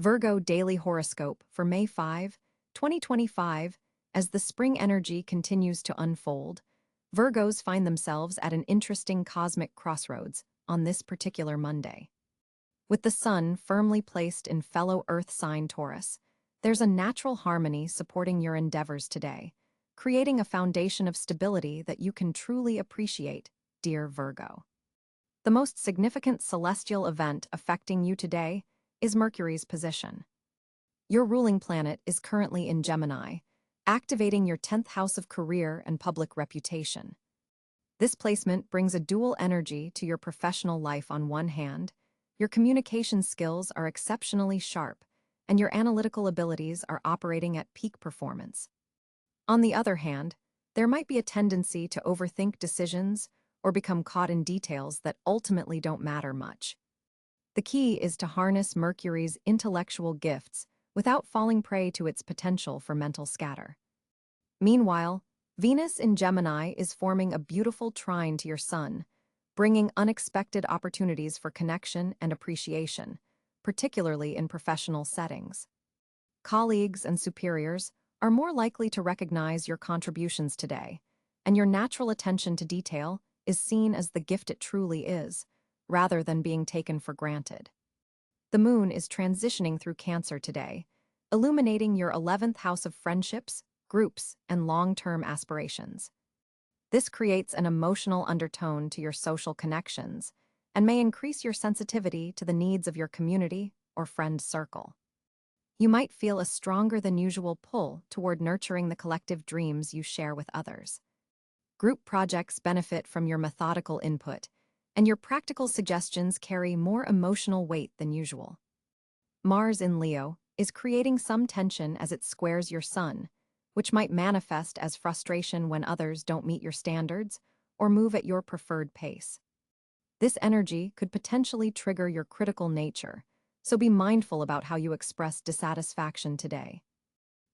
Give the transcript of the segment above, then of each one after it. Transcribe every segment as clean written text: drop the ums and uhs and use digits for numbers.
Virgo Daily Horoscope for May 5, 2025. As the spring energy continues to unfold, Virgos find themselves at an interesting cosmic crossroads on this particular Monday. With the sun firmly placed in fellow Earth sign Taurus, there's a natural harmony supporting your endeavors today, creating a foundation of stability that you can truly appreciate, dear Virgo. The most significant celestial event affecting you today is Mercury's position. Your ruling planet is currently in Gemini, activating your 10th house of career and public reputation. This placement brings a dual energy to your professional life. On one hand, your communication skills are exceptionally sharp, and your analytical abilities are operating at peak performance. On the other hand, there might be a tendency to overthink decisions or become caught in details that ultimately don't matter much. The key is to harness Mercury's intellectual gifts without falling prey to its potential for mental scatter. Meanwhile, Venus in Gemini is forming a beautiful trine to your Sun, bringing unexpected opportunities for connection and appreciation, particularly in professional settings. Colleagues and superiors are more likely to recognize your contributions today, and your natural attention to detail is seen as the gift it truly is, rather than being taken for granted. The moon is transitioning through Cáncer today, illuminating your 11th house of friendships, groups, and long-term aspirations. This creates an emotional undertone to your social connections and may increase your sensitivity to the needs of your community or friend circle. You might feel a stronger than usual pull toward nurturing the collective dreams you share with others. Group projects benefit from your methodical input, and your practical suggestions carry more emotional weight than usual. Mars in Leo is creating some tension as it squares your Sun, which might manifest as frustration when others don't meet your standards or move at your preferred pace. This energy could potentially trigger your critical nature, so be mindful about how you express dissatisfaction today.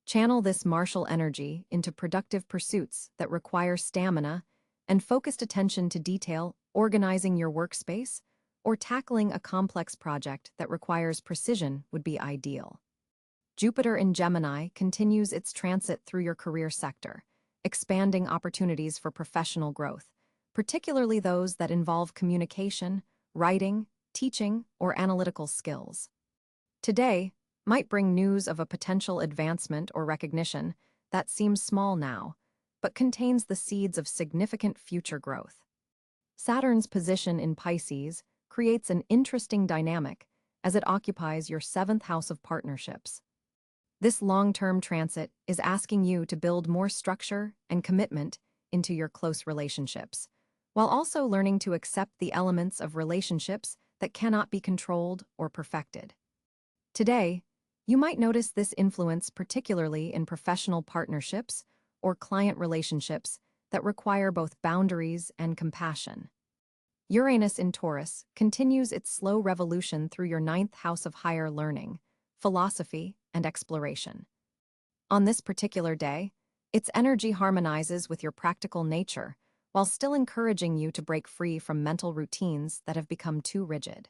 Channel this martial energy into productive pursuits that require stamina and focused attention to detail, organizing your workspace, or tackling a complex project that requires precision would be ideal. Jupiter in Gemini continues its transit through your career sector, expanding opportunities for professional growth, particularly those that involve communication, writing, teaching, or analytical skills. Today might bring news of a potential advancement or recognition that seems small now, but contains the seeds of significant future growth. Saturn's position in Pisces creates an interesting dynamic as it occupies your 7th house of partnerships. This long-term transit is asking you to build more structure and commitment into your close relationships, while also learning to accept the elements of relationships that cannot be controlled or perfected. Today, you might notice this influence particularly in professional partnerships or client relationships that require both boundaries and compassion. Uranus in Taurus continues its slow revolution through your 9th house of higher learning, philosophy, and exploration. On this particular day, its energy harmonizes with your practical nature while still encouraging you to break free from mental routines that have become too rigid.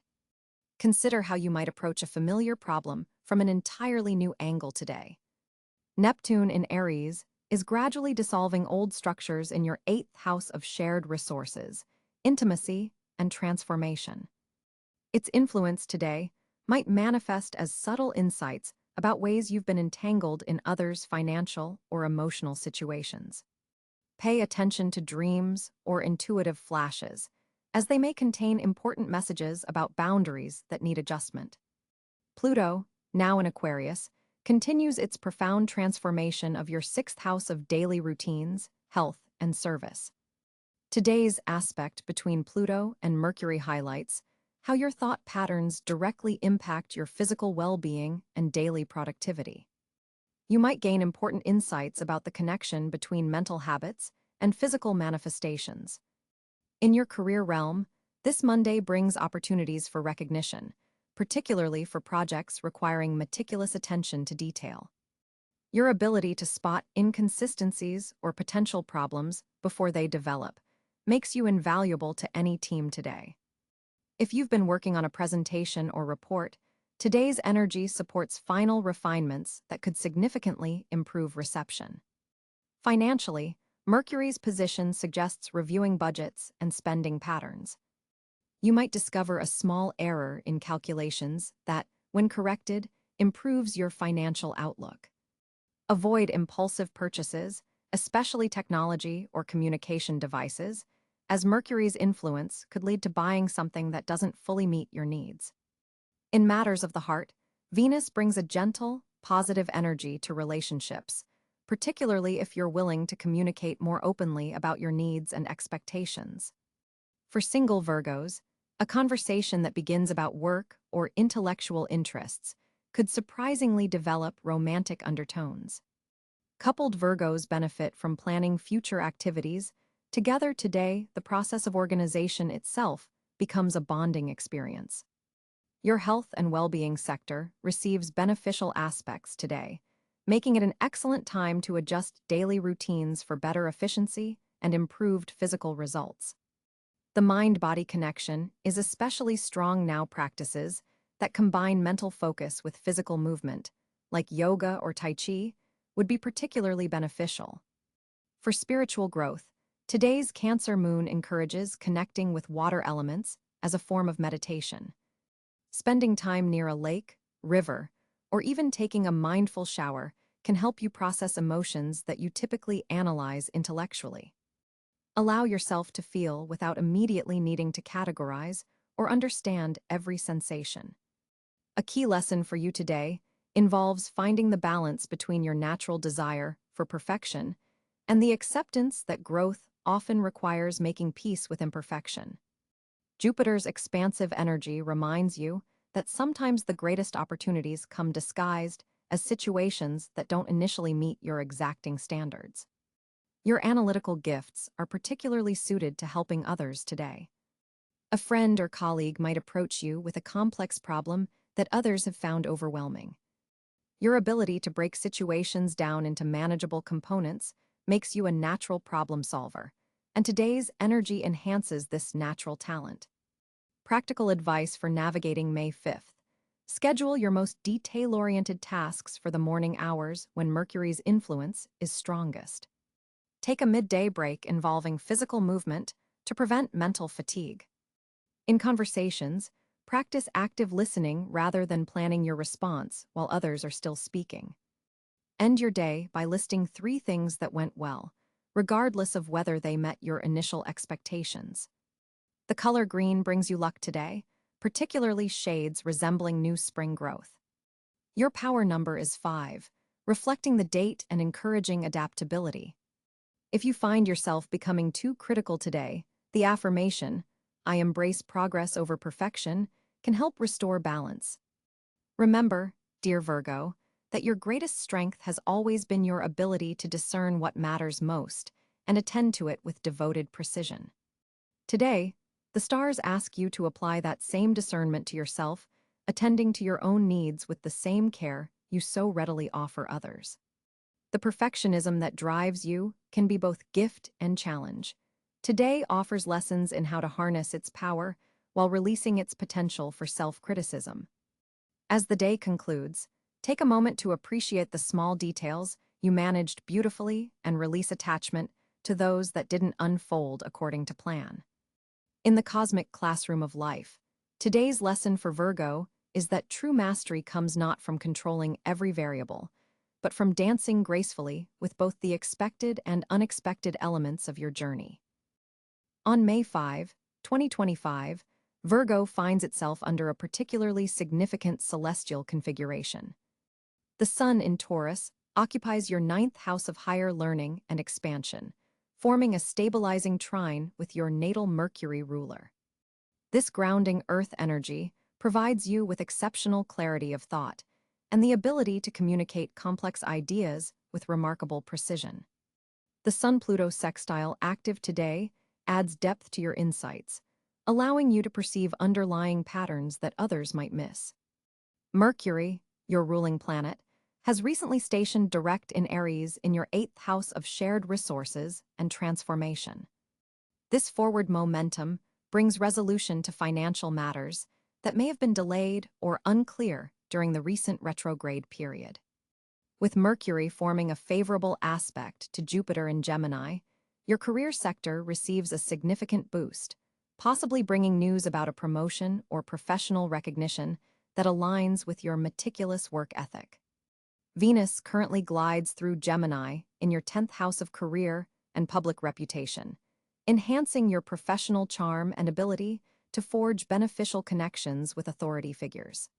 Consider how you might approach a familiar problem from an entirely new angle today. Neptune in Aries is gradually dissolving old structures in your 8th house of shared resources, intimacy, and transformation. Its influence today might manifest as subtle insights about ways you've been entangled in others' financial or emotional situations. Pay attention to dreams or intuitive flashes, as they may contain important messages about boundaries that need adjustment. Pluto, now in Aquarius, continues its profound transformation of your 6th house of daily routines, health, and service. Today's aspect between Pluto and Mercury highlights how your thought patterns directly impact your physical well-being and daily productivity. You might gain important insights about the connection between mental habits and physical manifestations. In your career realm, this Monday brings opportunities for recognition, particularly for projects requiring meticulous attention to detail. Your ability to spot inconsistencies or potential problems before they develop makes you invaluable to any team today. If you've been working on a presentation or report, Today's energy supports final refinements that could significantly improve reception. Financially, Mercury's position suggests reviewing budgets and spending patterns. You might discover a small error in calculations that, when corrected, improves your financial outlook. Avoid impulsive purchases, especially technology or communication devices, as Mercury's influence could lead to buying something that doesn't fully meet your needs. In matters of the heart, Venus brings a gentle, positive energy to relationships, particularly if you're willing to communicate more openly about your needs and expectations. For single Virgos, a conversation that begins about work or intellectual interests could surprisingly develop romantic undertones. Coupled Virgos benefit from planning future activities. Together today, the process of organization itself becomes a bonding experience. Your health and well-being sector receives beneficial aspects today, making it an excellent time to adjust daily routines for better efficiency and improved physical results. The mind-body connection is especially strong now. Practices that combine mental focus with physical movement, like yoga or tai chi, would be particularly beneficial. For spiritual growth, today's Cancer moon encourages connecting with water elements as a form of meditation. Spending time near a lake, river, or even taking a mindful shower can help you process emotions that you typically analyze intellectually. Allow yourself to feel without immediately needing to categorize or understand every sensation. A key lesson for you today involves finding the balance between your natural desire for perfection and the acceptance that growth often requires making peace with imperfection. Jupiter's expansive energy reminds you that sometimes the greatest opportunities come disguised as situations that don't initially meet your exacting standards. Your analytical gifts are particularly suited to helping others today. A friend or colleague might approach you with a complex problem that others have found overwhelming. Your ability to break situations down into manageable components makes you a natural problem solver, and today's energy enhances this natural talent. Practical advice for navigating May 5th. Schedule your most detail-oriented tasks for the morning hours when Mercury's influence is strongest. Take a midday break involving physical movement to prevent mental fatigue. In conversations, practice active listening rather than planning your response while others are still speaking. End your day by listing 3 things that went well, regardless of whether they met your initial expectations. The color green brings you luck today, particularly shades resembling new spring growth. Your power number is 5, reflecting the date and encouraging adaptability. If you find yourself becoming too critical today, the affirmation, "I embrace progress over perfection," can help restore balance. Remember, dear Virgo, that your greatest strength has always been your ability to discern what matters most and attend to it with devoted precision. Today, the stars ask you to apply that same discernment to yourself, attending to your own needs with the same care you so readily offer others. The perfectionism that drives you can be both gift and challenge. Today offers lessons in how to harness its power while releasing its potential for self-criticism. As the day concludes, take a moment to appreciate the small details you managed beautifully and release attachment to those that didn't unfold according to plan. In the cosmic classroom of life, today's lesson for Virgo is that true mastery comes not from controlling every variable, but from dancing gracefully with both the expected and unexpected elements of your journey. On May 5, 2025, Virgo finds itself under a particularly significant celestial configuration. The Sun in Taurus occupies your 9th house of higher learning and expansion, forming a stabilizing trine with your natal Mercury ruler. This grounding Earth energy provides you with exceptional clarity of thought and the ability to communicate complex ideas with remarkable precision. The Sun-Pluto sextile active today adds depth to your insights, allowing you to perceive underlying patterns that others might miss. Mercury, your ruling planet, has recently stationed direct in Aries in your 8th house of shared resources and transformation. This forward momentum brings resolution to financial matters that may have been delayed or unclear during the recent retrograde period. With Mercury forming a favorable aspect to Jupiter in Gemini, your career sector receives a significant boost, possibly bringing news about a promotion or professional recognition that aligns with your meticulous work ethic. Venus currently glides through Gemini in your 10th house of career and public reputation, enhancing your professional charm and ability to forge beneficial connections with authority figures.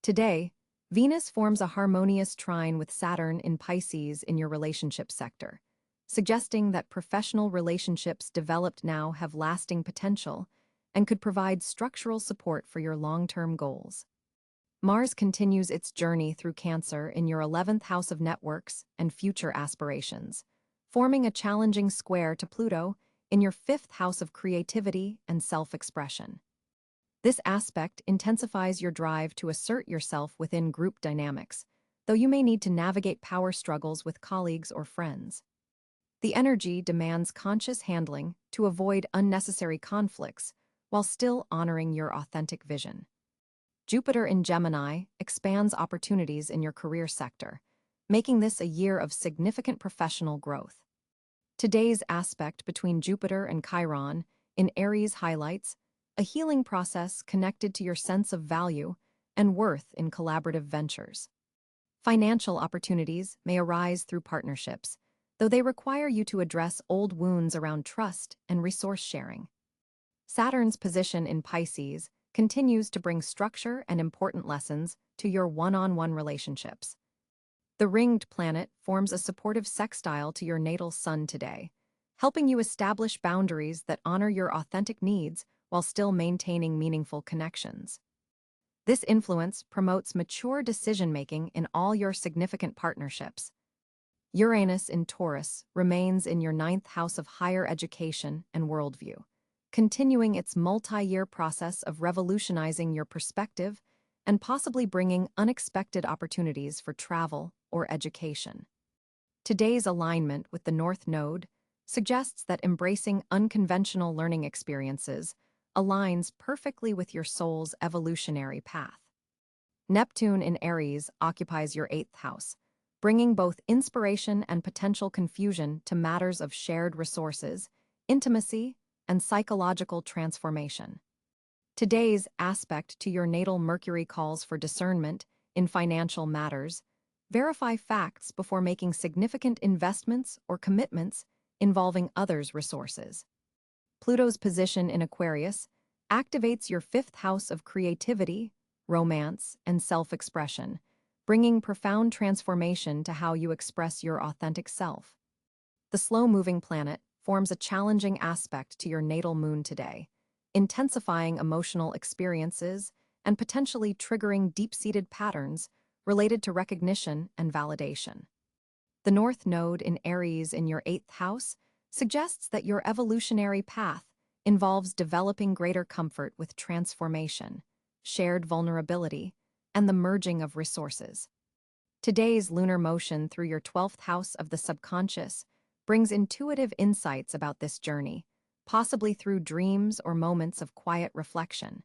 Today, Venus forms a harmonious trine with Saturn in Pisces in your relationship sector, suggesting that professional relationships developed now have lasting potential and could provide structural support for your long-term goals. Mars continues its journey through Cáncer in your 11th house of networks and future aspirations, forming a challenging square to Pluto in your 5th house of creativity and self-expression. This aspect intensifies your drive to assert yourself within group dynamics, though you may need to navigate power struggles with colleagues or friends. The energy demands conscious handling to avoid unnecessary conflicts while still honoring your authentic vision. Jupiter in Gemini expands opportunities in your career sector, making this a year of significant professional growth. Today's aspect between Jupiter and Chiron in Aries highlights a healing process connected to your sense of value and worth in collaborative ventures. Financial opportunities may arise through partnerships, though they require you to address old wounds around trust and resource sharing. Saturn's position in Pisces continues to bring structure and important lessons to your one-on-one relationships. The ringed planet forms a supportive sextile to your natal sun today, helping you establish boundaries that honor your authentic needs while still maintaining meaningful connections. This influence promotes mature decision-making in all your significant partnerships. Uranus in Taurus remains in your 9th house of higher education and worldview, continuing its multi-year process of revolutionizing your perspective and possibly bringing unexpected opportunities for travel or education. Today's alignment with the North Node suggests that embracing unconventional learning experiences aligns perfectly with your soul's evolutionary path. Neptune in Aries occupies your 8th house, bringing both inspiration and potential confusion to matters of shared resources, intimacy, and psychological transformation. Today's aspect to your natal Mercury calls for discernment in financial matters. Verify facts before making significant investments or commitments involving others' resources. Pluto's position in Aquarius activates your 5th house of creativity, romance, and self-expression, bringing profound transformation to how you express your authentic self. The slow-moving planet forms a challenging aspect to your natal moon today, intensifying emotional experiences and potentially triggering deep-seated patterns related to recognition and validation. The North Node in Aries in your 8th house suggests that your evolutionary path involves developing greater comfort with transformation, shared vulnerability, and the merging of resources. Today's lunar motion through your 12th house of the subconscious brings intuitive insights about this journey, possibly through dreams or moments of quiet reflection.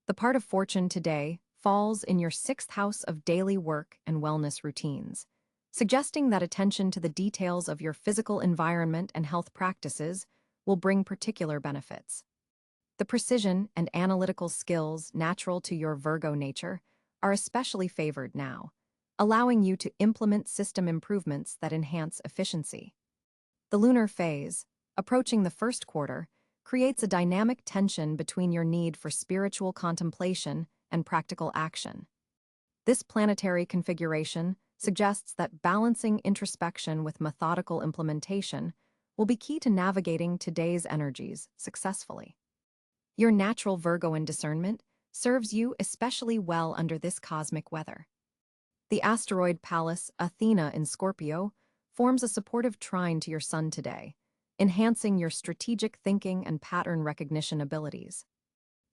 The part of fortune today falls in your 6th house of daily work and wellness routines, suggesting that attention to the details of your physical environment and health practices will bring particular benefits. The precision and analytical skills natural to your Virgo nature are especially favored now, allowing you to implement system improvements that enhance efficiency. The lunar phase, approaching the first quarter, creates a dynamic tension between your need for spiritual contemplation and practical action. This planetary configuration suggests that balancing introspection with methodical implementation will be key to navigating today's energies successfully. Your natural Virgoan discernment serves you especially well under this cosmic weather. The asteroid Pallas Athena in Scorpio forms a supportive trine to your sun today, enhancing your strategic thinking and pattern recognition abilities.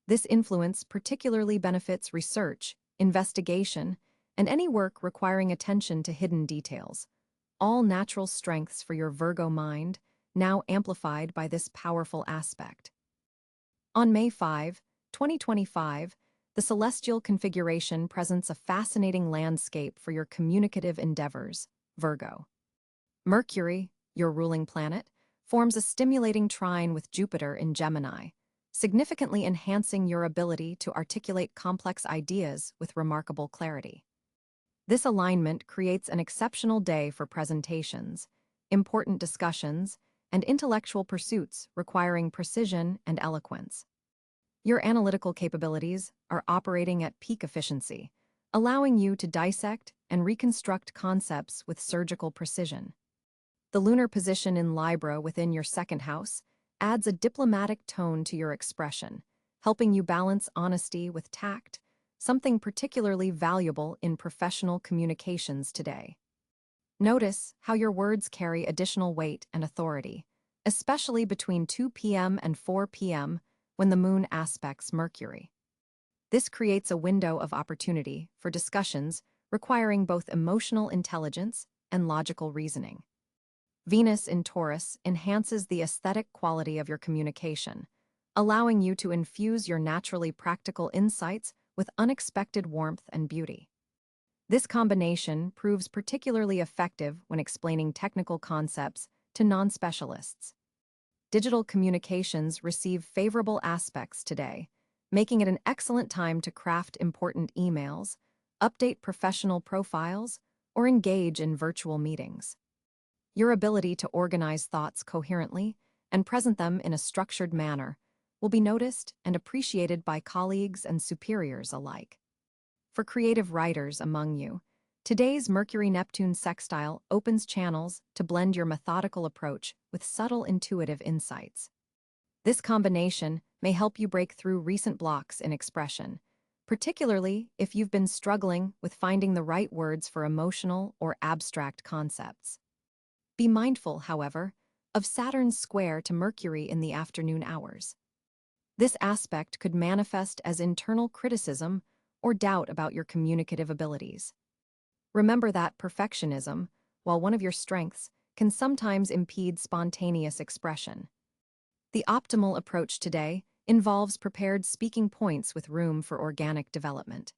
This influence particularly benefits research, investigation, and any work requiring attention to hidden details, all natural strengths for your Virgo mind, now amplified by this powerful aspect. On May 5, 2025, The celestial configuration presents a fascinating landscape for your communicative endeavors, Virgo. Mercury, your ruling planet, forms a stimulating trine with Jupiter in Gemini, significantly enhancing your ability to articulate complex ideas with remarkable clarity. This alignment creates an exceptional day for presentations, important discussions, and intellectual pursuits requiring precision and eloquence. Your analytical capabilities are operating at peak efficiency, allowing you to dissect and reconstruct concepts with surgical precision. The lunar position in Libra within your second house adds a diplomatic tone to your expression, helping you balance honesty with tact, something particularly valuable in professional communications today. Notice how your words carry additional weight and authority, especially between 2 p.m. and 4 p.m. when the moon aspects Mercury. This creates a window of opportunity for discussions requiring both emotional intelligence and logical reasoning. Venus in Taurus enhances the aesthetic quality of your communication, allowing you to infuse your naturally practical insights with unexpected warmth and beauty. This combination proves particularly effective when explaining technical concepts to non-specialists. Digital communications receive favorable aspects today, making it an excellent time to craft important emails, update professional profiles, or engage in virtual meetings. Your ability to organize thoughts coherently and present them in a structured manner will be noticed and appreciated by colleagues and superiors alike. For creative writers among you, today's Mercury-Neptune sextile opens channels to blend your methodical approach with subtle intuitive insights. This combination may help you break through recent blocks in expression, particularly if you've been struggling with finding the right words for emotional or abstract concepts. Be mindful, however, of Saturn's square to Mercury in the afternoon hours. This aspect could manifest as internal criticism or doubt about your communicative abilities. Remember that perfectionism, while one of your strengths, can sometimes impede spontaneous expression. The optimal approach today involves prepared speaking points with room for organic development.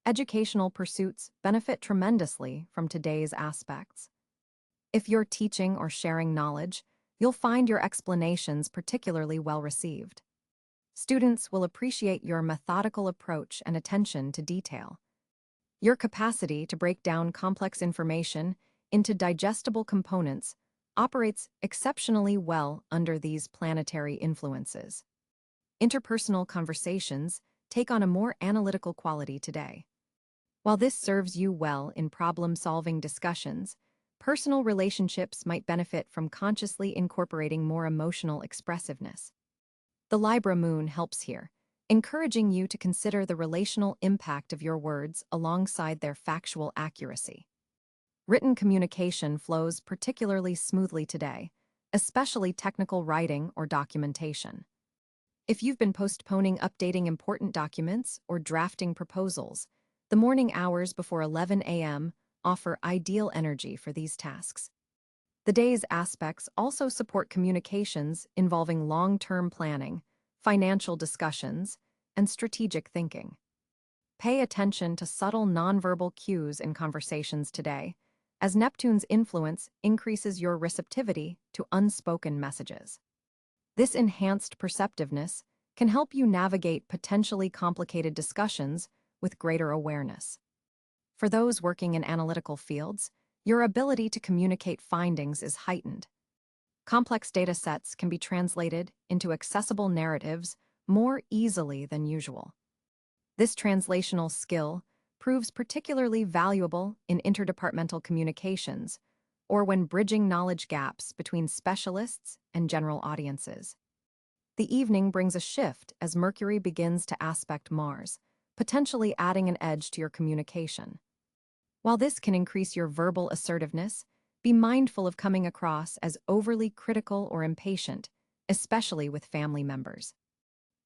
Educational pursuits benefit tremendously from today's aspects. If you're teaching or sharing knowledge, you'll find your explanations particularly well received. Students will appreciate your methodical approach and attention to detail. Your capacity to break down complex information into digestible components operates exceptionally well under these planetary influences. Interpersonal conversations take on a more analytical quality today. While this serves you well in problem-solving discussions, personal relationships might benefit from consciously incorporating more emotional expressiveness. The Libra moon helps here, encouraging you to consider the relational impact of your words alongside their factual accuracy. Written communication flows particularly smoothly today, especially technical writing or documentation. If you've been postponing updating important documents or drafting proposals, the morning hours before 11 a.m. offer ideal energy for these tasks. The day's aspects also support communications involving long-term planning, financial discussions, and strategic thinking. Pay attention to subtle nonverbal cues in conversations today, as Neptune's influence increases your receptivity to unspoken messages. This enhanced perceptiveness can help you navigate potentially complicated discussions with greater awareness. For those working in analytical fields, your ability to communicate findings is heightened. Complex data sets can be translated into accessible narratives more easily than usual. This translational skill proves particularly valuable in interdepartmental communications or when bridging knowledge gaps between specialists and general audiences. The evening brings a shift as Mercury begins to aspect Mars, potentially adding an edge to your communication. While this can increase your verbal assertiveness, be mindful of coming across as overly critical or impatient, especially with family members.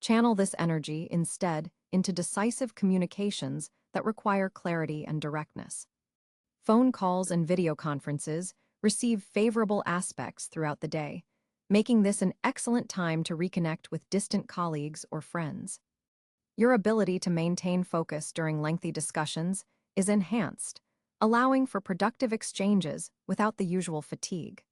Channel this energy instead into decisive communications that require clarity and directness. Phone calls and video conferences receive favorable aspects throughout the day, making this an excellent time to reconnect with distant colleagues or friends. Your ability to maintain focus during lengthy discussions is enhanced, allowing for productive exchanges without the usual fatigue.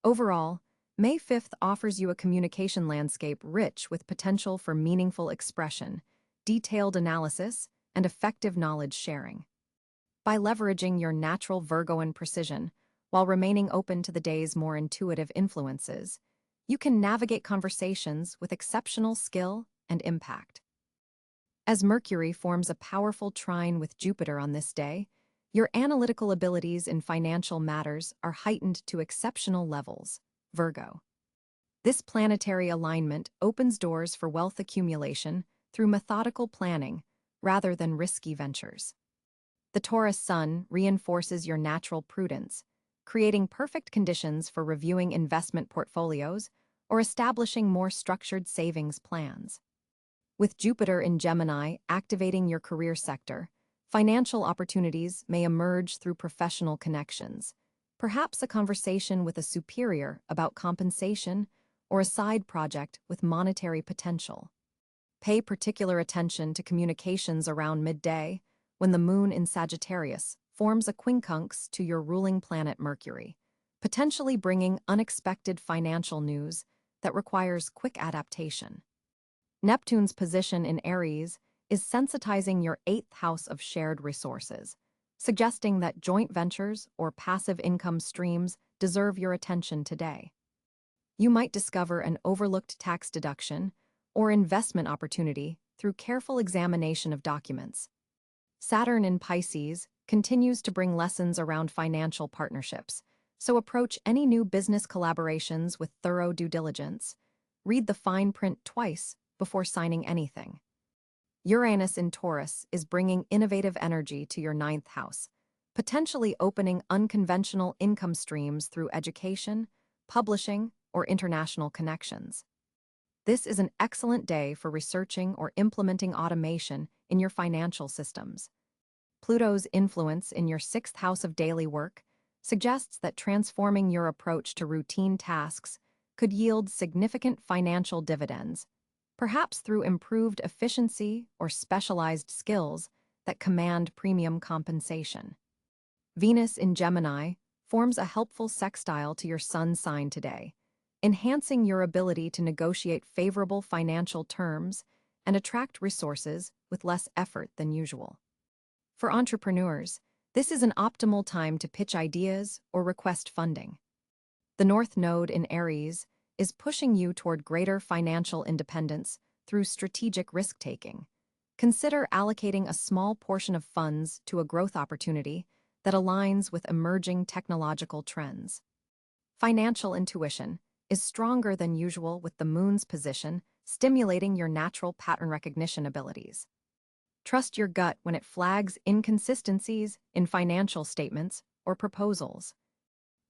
Overall, May 5th offers you a communication landscape rich with potential for meaningful expression, detailed analysis, and effective knowledge sharing. By leveraging your natural Virgoan precision, while remaining open to the day's more intuitive influences, you can navigate conversations with exceptional skill and impact. As Mercury forms a powerful trine with Jupiter on this day, your analytical abilities in financial matters are heightened to exceptional levels, Virgo. This planetary alignment opens doors for wealth accumulation through methodical planning rather than risky ventures. The Taurus sun reinforces your natural prudence, creating perfect conditions for reviewing investment portfolios or establishing more structured savings plans. With Jupiter in Gemini activating your career sector, financial opportunities may emerge through professional connections, perhaps a conversation with a superior about compensation or a side project with monetary potential. Pay particular attention to communications around midday, when the moon in Sagittarius forms a quincunx to your ruling planet Mercury, potentially bringing unexpected financial news that requires quick adaptation. Neptune's position in Aries is sensitizing your 8th house of shared resources, suggesting that joint ventures or passive income streams deserve your attention today. You might discover an overlooked tax deduction or investment opportunity through careful examination of documents. Saturn in Pisces continues to bring lessons around financial partnerships, so approach any new business collaborations with thorough due diligence. Read the fine print twice before signing anything. Uranus in Taurus is bringing innovative energy to your 9th house, potentially opening unconventional income streams through education, publishing, or international connections. This is an excellent day for researching or implementing automation in your financial systems. Pluto's influence in your 6th house of daily work suggests that transforming your approach to routine tasks could yield significant financial dividends, perhaps through improved efficiency or specialized skills that command premium compensation. Venus in Gemini forms a helpful sextile to your sun sign today, enhancing your ability to negotiate favorable financial terms and attract resources with less effort than usual. For entrepreneurs, this is an optimal time to pitch ideas or request funding. The North Node in Aries is pushing you toward greater financial independence through strategic risk-taking. Consider allocating a small portion of funds to a growth opportunity that aligns with emerging technological trends. Financial intuition is stronger than usual with the moon's position, stimulating your natural pattern recognition abilities. Trust your gut when it flags inconsistencies in financial statements or proposals.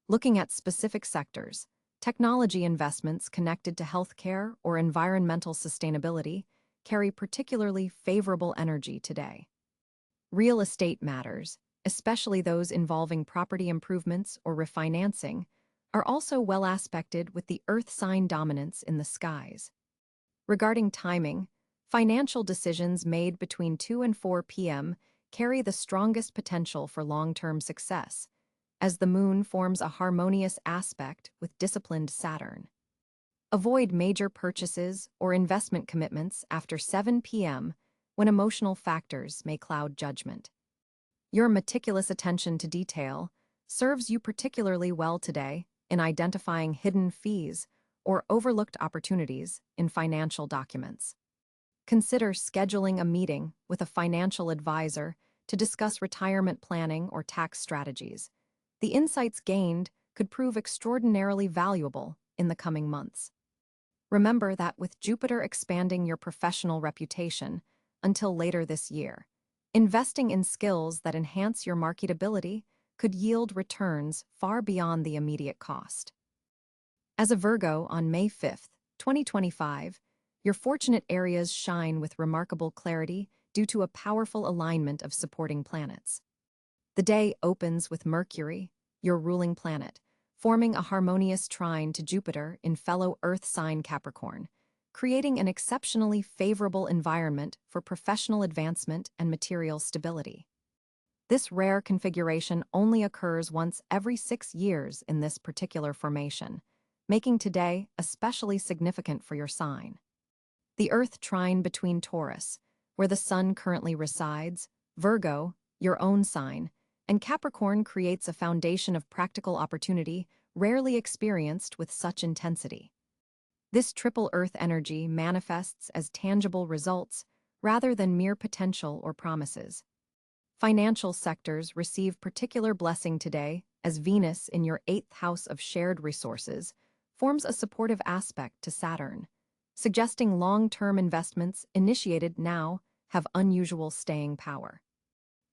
Looking at specific sectors, technology investments connected to healthcare or environmental sustainability carry particularly favorable energy today. Real estate matters, especially those involving property improvements or refinancing, are also well aspected with the Earth sign dominance in the skies. Regarding timing, financial decisions made between 2 and 4 p.m. carry the strongest potential for long-term success, as the moon forms a harmonious aspect with disciplined Saturn. Avoid major purchases or investment commitments after 7 p.m. when emotional factors may cloud judgment. Your meticulous attention to detail serves you particularly well today in identifying hidden fees or overlooked opportunities in financial documents. Consider scheduling a meeting with a financial advisor to discuss retirement planning or tax strategies. The insights gained could prove extraordinarily valuable in the coming months. Remember that with Jupiter expanding your professional reputation until later this year, investing in skills that enhance your marketability could yield returns far beyond the immediate cost. As a Virgo on May 5th, 2025, your fortunate areas shine with remarkable clarity due to a powerful alignment of supporting planets. The day opens with Mercury, your ruling planet, forming a harmonious trine to Jupiter in fellow Earth sign Capricorn, creating an exceptionally favorable environment for professional advancement and material stability. This rare configuration only occurs once every 6 years in this particular formation, making today especially significant for your sign. The Earth trine between Taurus, where the Sun currently resides, Virgo, your own sign, and Capricorn creates a foundation of practical opportunity rarely experienced with such intensity. This triple Earth energy manifests as tangible results rather than mere potential or promises. Financial sectors receive particular blessing today as Venus in your 8th house of shared resources forms a supportive aspect to Saturn, suggesting long-term investments initiated now have unusual staying power.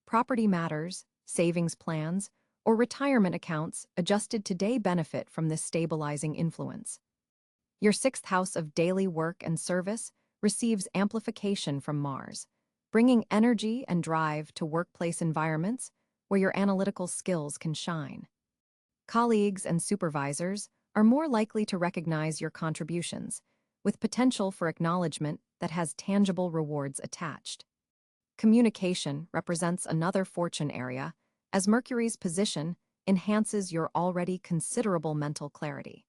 Property matters, savings plans, or retirement accounts adjusted today benefit from this stabilizing influence. Your 6th house of daily work and service receives amplification from Mars, bringing energy and drive to workplace environments where your analytical skills can shine. Colleagues and supervisors are more likely to recognize your contributions, with potential for acknowledgement that has tangible rewards attached. Communication represents another fortune area, as Mercury's position enhances your already considerable mental clarity.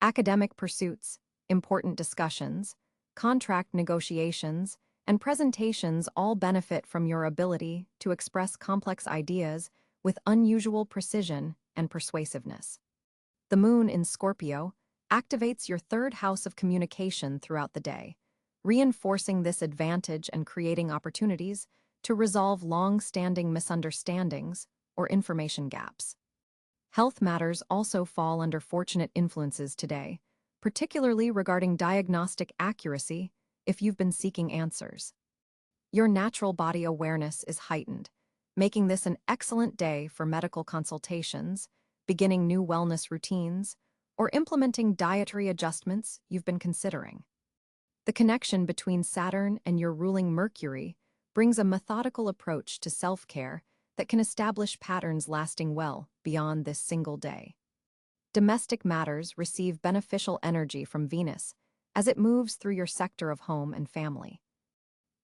Academic pursuits, important discussions, contract negotiations, and presentations all benefit from your ability to express complex ideas with unusual precision and persuasiveness. The Moon in Scorpio activates your 3rd house of communication throughout the day, reinforcing this advantage and creating opportunities to resolve long-standing misunderstandings or information gaps. Health matters also fall under fortunate influences today, particularly regarding diagnostic accuracy if you've been seeking answers. Your natural body awareness is heightened, making this an excellent day for medical consultations, beginning new wellness routines, or implementing dietary adjustments you've been considering. The connection between Saturn and your ruling Mercury brings a methodical approach to self-care that can establish patterns lasting well beyond this single day. Domestic matters receive beneficial energy from Venus as it moves through your sector of home and family.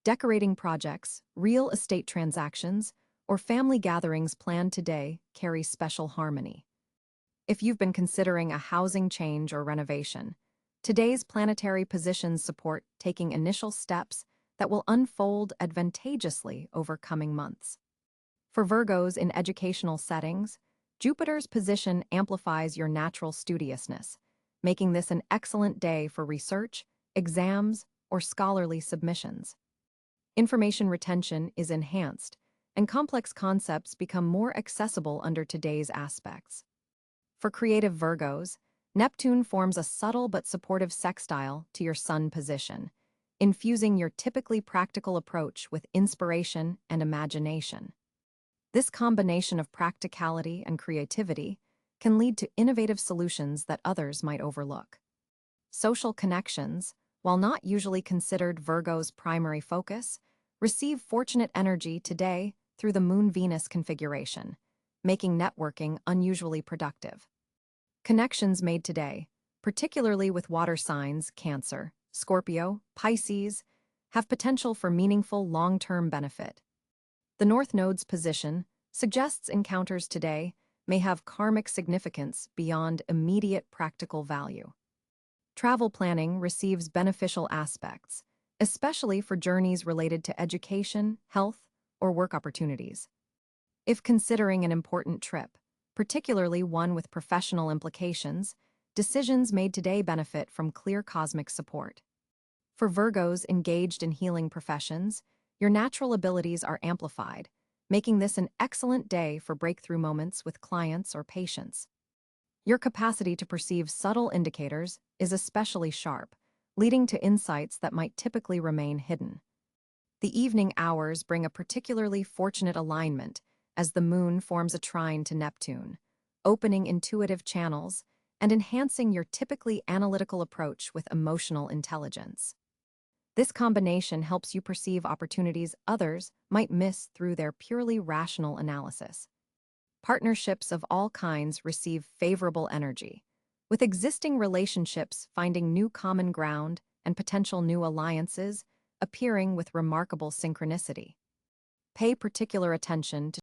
Decorating projects, real estate transactions, or family gatherings planned today carry special harmony. If you've been considering a housing change or renovation, today's planetary positions support taking initial steps that will unfold advantageously over coming months. For Virgos in educational settings, Jupiter's position amplifies your natural studiousness, making this an excellent day for research, exams, or scholarly submissions. Information retention is enhanced, and complex concepts become more accessible under today's aspects. For creative Virgos, Neptune forms a subtle but supportive sextile to your Sun position, infusing your typically practical approach with inspiration and imagination. This combination of practicality and creativity can lead to innovative solutions that others might overlook. Social connections, while not usually considered Virgo's primary focus, receive fortunate energy today through the Moon-Venus configuration, making networking unusually productive. Connections made today, particularly with water signs Cáncer, Scorpio, Pisces, have potential for meaningful long-term benefit. The North Node's position suggests encounters today may have karmic significance beyond immediate practical value. Travel planning receives beneficial aspects, especially for journeys related to education, health, or work opportunities. If considering an important trip, particularly one with professional implications, decisions made today benefit from clear cosmic support. For Virgos engaged in healing professions, your natural abilities are amplified, making this an excellent day for breakthrough moments with clients or patients. Your capacity to perceive subtle indicators is especially sharp, leading to insights that might typically remain hidden. The evening hours bring a particularly fortunate alignment as the Moon forms a trine to Neptune, opening intuitive channels and enhancing your typically analytical approach with emotional intelligence. This combination helps you perceive opportunities others might miss through their purely rational analysis. Partnerships of all kinds receive favorable energy, with existing relationships finding new common ground and potential new alliances appearing with remarkable synchronicity. Pay particular attention to